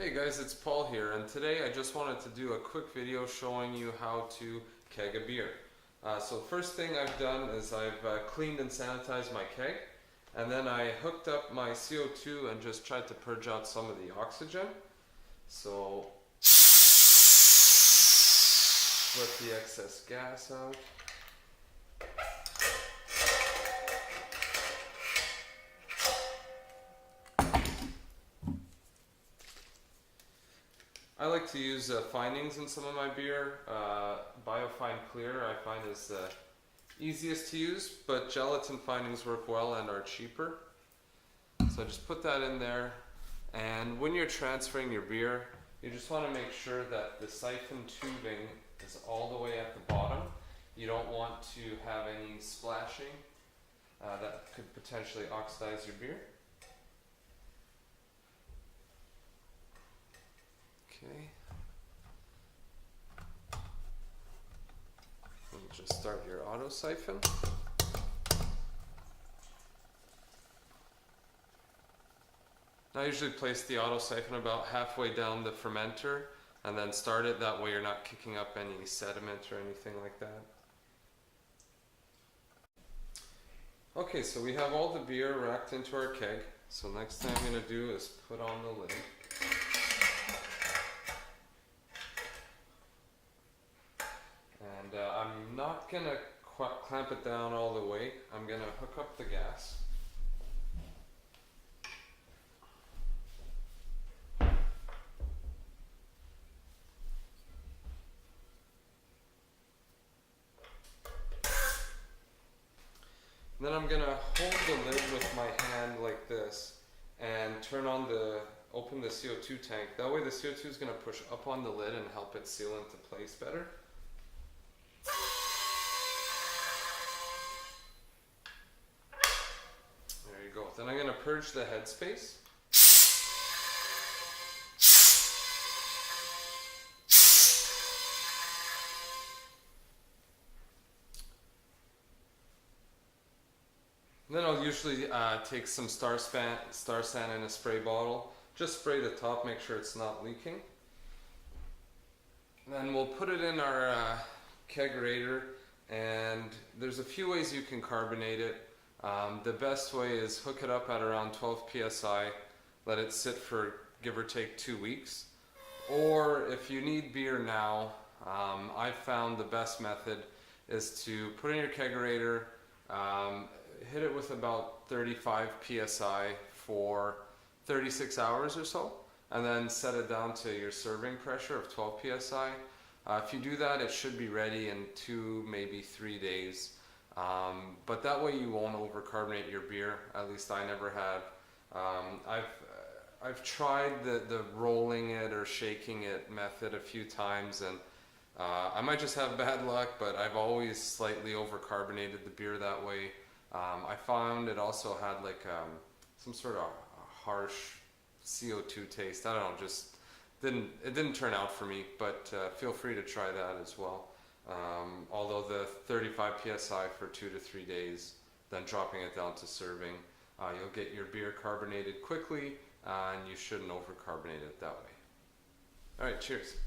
Hey guys, it's Paul here, and today I just wanted to do a quick video showing you how to keg a beer. So first thing I've done is I've cleaned and sanitized my keg, and then I hooked up my CO2 and just tried to purge out some of the oxygen. So let the excess gas out. I like to use findings in some of my beer. Biofine Clear I find is the easiest to use, but gelatin findings work well and are cheaper. So I just put that in there, and when you're transferring your beer, you just want to make sure that the siphon tubing is all the way at the bottom. You don't want to have any splashing that could potentially oxidize your beer. Okay. And just start your auto siphon. I usually place the auto siphon about halfway down the fermenter and then start it. That way you're not kicking up any sediment or anything like that. Okay, so we have all the beer racked into our keg. So next thing I'm going to do is put on the lid. And I'm not going to clamp it down all the way. I'm going to hook up the gas. Then I'm going to hold the lid with my hand like this and open the CO2 tank. That way the CO2 is going to push up on the lid and help it seal into place better. There you go. Then I'm going to purge the headspace. Then I'll usually take some star sand in a spray bottle. Just spray the top, make sure it's not leaking. Then we'll put it in our kegerator, and there's a few ways you can carbonate it. The best way is hook it up at around 12 psi, let it sit for give or take 2 weeks. Or if you need beer now, I've found the best method is to put in your kegerator, hit it with about 35 psi for 36 hours or so, and then set it down to your serving pressure of 12 psi. If you do that, it should be ready in 2, maybe 3 days. But that way you won't overcarbonate your beer. At least I never have. I've tried the rolling it or shaking it method a few times, and I might just have bad luck, but I've always slightly overcarbonated the beer that way. I found it also had like some sort of harsh CO2 taste. I don't know, just it didn't turn out for me, but feel free to try that as well. Although the 35 psi for 2 to 3 days, then dropping it down to serving, you'll get your beer carbonated quickly, and you shouldn't overcarbonate it that way. Alright, cheers.